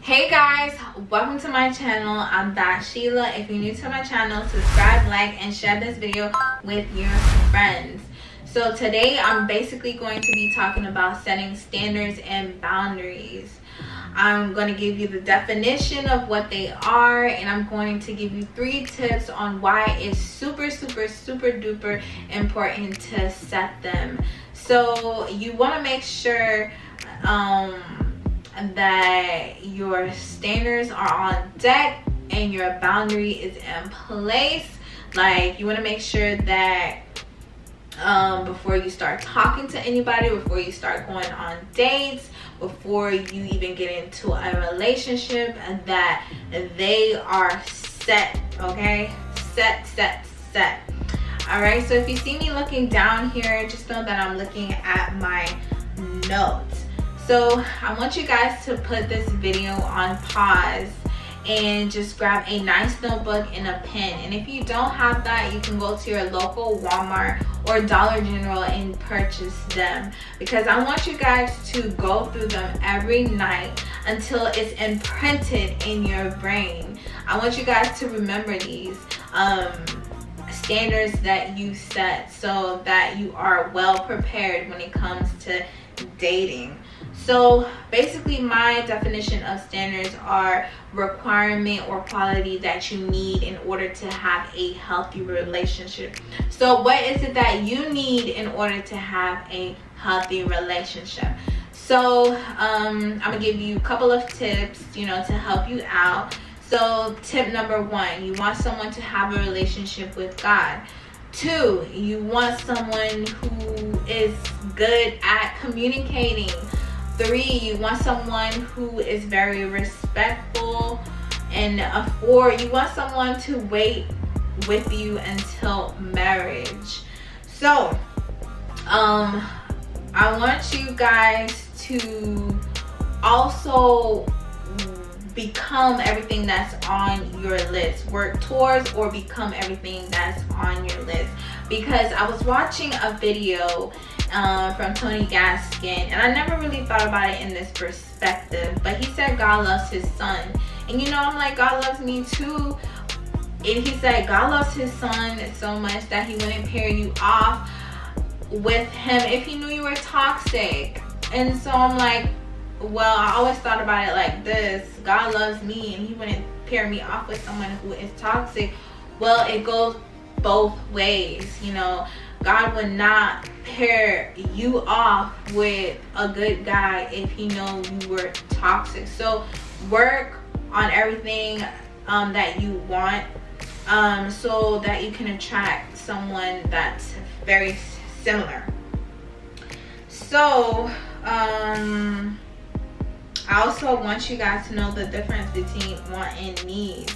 Hey guys, welcome to my channel. I'm that Sheila. If you're new to my channel, subscribe, like, and share this video with your friends. So today I'm basically going to be talking about setting standards and boundaries. I'm going to give you the definition of what they are, and I'm going to give you 3 tips on why it's super duper important to set them. So you want to make sure that your standards are on deck and your boundary is in place. Like, you want to make sure that before you start talking to anybody, before you start going on dates, before you even get into a relationship, that they are set. Okay, set. All right, so if you see me looking down here, just know that I'm looking at my notes. So I want you guys to put this video on pause and just grab a nice notebook and a pen. And if you don't have that, you can go to your local Walmart or Dollar General and purchase them, because I want you guys to go through them every night until it's imprinted in your brain. I want you guys to remember these standards that you set so that you are well prepared when it comes to dating. So basically, my definition of standards are requirement or quality that you need in order to have a healthy relationship. So what is it that you need in order to have a healthy relationship? So I'm gonna give you a couple of tips, to help you out. So tip number 1, you want someone to have a relationship with God. 2, you want someone who is good at communicating. 3, you want someone who is very respectful. And 4, you want someone to wait with you until marriage. So I want you guys to also become everything that's on your list. Work towards or become everything that's on your list. Because I was watching a video from Tony Gaskin, and I never really thought about it in this perspective, but he said God loves his son. And I'm like, God loves me too. And he said God loves his son so much that he wouldn't pair you off with him if he knew you were toxic. And so I'm like, well, I always thought about it like this: God loves me and he wouldn't pair me off with someone who is toxic. Well, it goes both ways. God would not pair you off with a good guy if he knows you were toxic. So work on everything that you want, so that you can attract someone that's very similar. So I also want you guys to know the difference between want and need.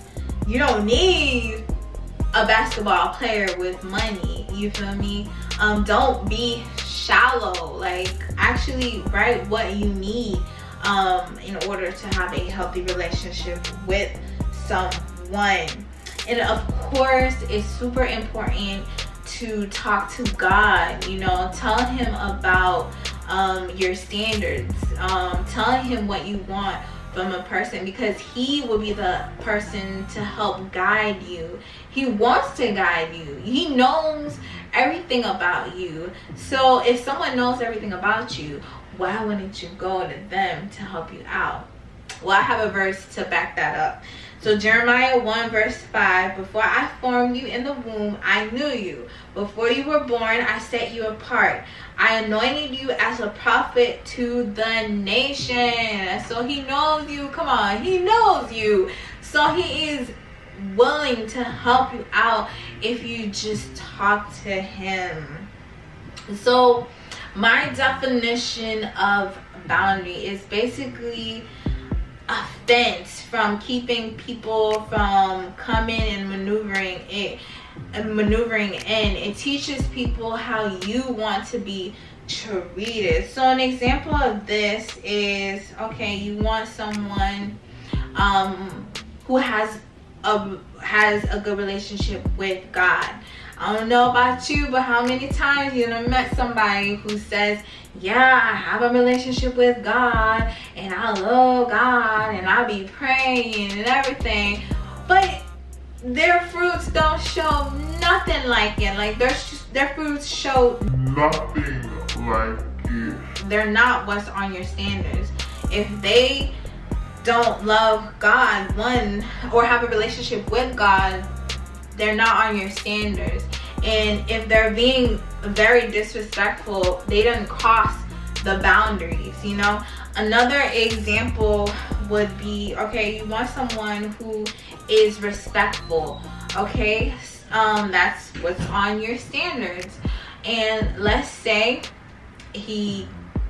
You don't need a basketball player with money, you feel me? Don't be shallow. Like, actually write what you need in order to have a healthy relationship with someone. And of course, it's super important to talk to God. Tell him about your standards. Tell him what you want from a person, because he will be the person to help guide you. He wants to guide you. He knows everything about you. So if someone knows everything about you, why wouldn't you go to them to help you out? Well, I have a verse to back that up. So Jeremiah 1 verse 5, before I formed you in the womb, I knew you. Before you were born, I set you apart. I anointed you as a prophet to the nation. So he knows you. Come on, he knows you. So he is willing to help you out if you just talk to him. So my definition of boundary is basically a fence from keeping people from coming and maneuvering in. It teaches people how you want to be treated. So an example of this is, okay, you want someone who has a good relationship with God. I don't know about you, but how many times you done met somebody who says, yeah, I have a relationship with God and I love God and I be praying and everything, but their fruits don't show nothing like it. Like their fruits show nothing like it. They're not what's on your standards. If they don't love God, one, or have a relationship with God, they're not on your standards. And if they're being very disrespectful, they didn't cross the boundaries, you know. Another example would be, okay, you want someone who is respectful, okay, that's what's on your standards. And let's say he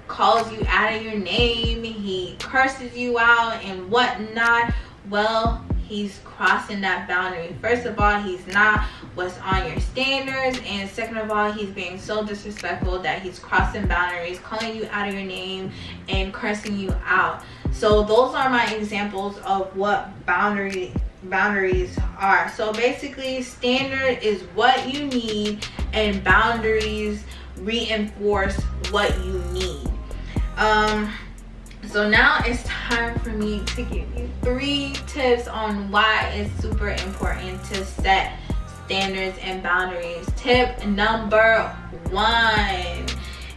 calls you out of your name, he curses you out and whatnot. Well, he's crossing that boundary. First of all, he's not what's on your standards, and second of all, he's being so disrespectful that he's crossing boundaries, calling you out of your name and cursing you out. So those are my examples of what boundaries are. So basically, standard is what you need and boundaries reinforce what you need. So now it's time for me to give you 3 tips on why it's super important to set standards and boundaries. Tip number 1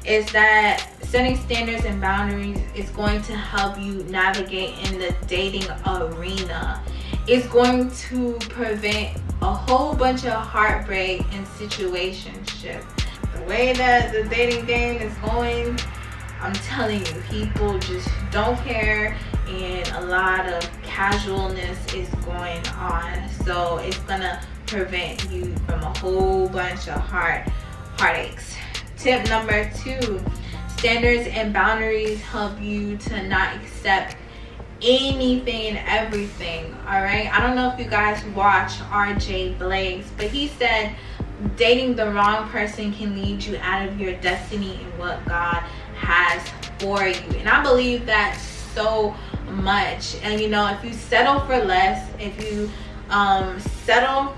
is that setting standards and boundaries is going to help you navigate in the dating arena. It's going to prevent a whole bunch of heartbreak and situationship. The way that the dating game is going, I'm telling you, people just don't care, and a lot of casualness is going on. So it's gonna prevent you from a whole bunch of heartaches. Tip number 2, standards and boundaries help you to not accept anything and everything. All right, I don't know if you guys watch RJ Blaze, but he said dating the wrong person can lead you out of your destiny and what God has for you. And I believe that so much. And you know, if you settle for less, if you settle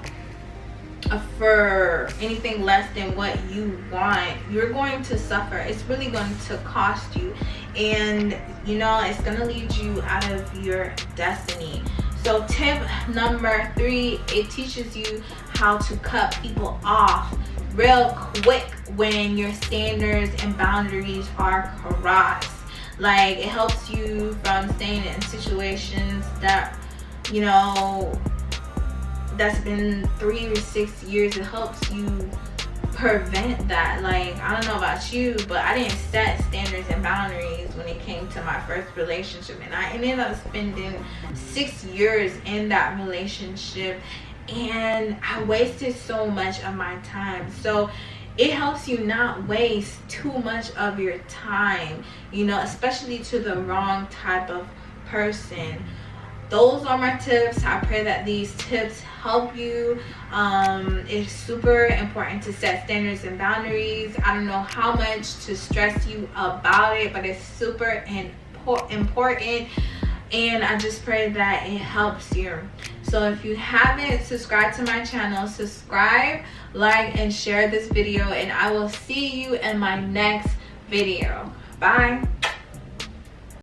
for anything less than what you want, you're going to suffer. It's really going to cost you, and you know, it's going to lead you out of your destiny. So tip number 3, it teaches you how to cut people off real quick when your standards and boundaries are crossed. Like, it helps you from staying in situations that, you know, that's been 3 or 6 years. It helps you prevent that. Like, I don't know about you, but I didn't set standards and boundaries when it came to my first relationship, and I ended up spending 6 years in that relationship, and I wasted so much of my time. So it helps you not waste too much of your time, you know, especially to the wrong type of person. Those are my tips. I pray that these tips help you. It's super important to set standards and boundaries. I don't know how much to stress you about it, but it's super important, and I just pray that it helps you. So if you haven't subscribed to my channel, subscribe, like, and share this video, and I will see you in my next video. Bye.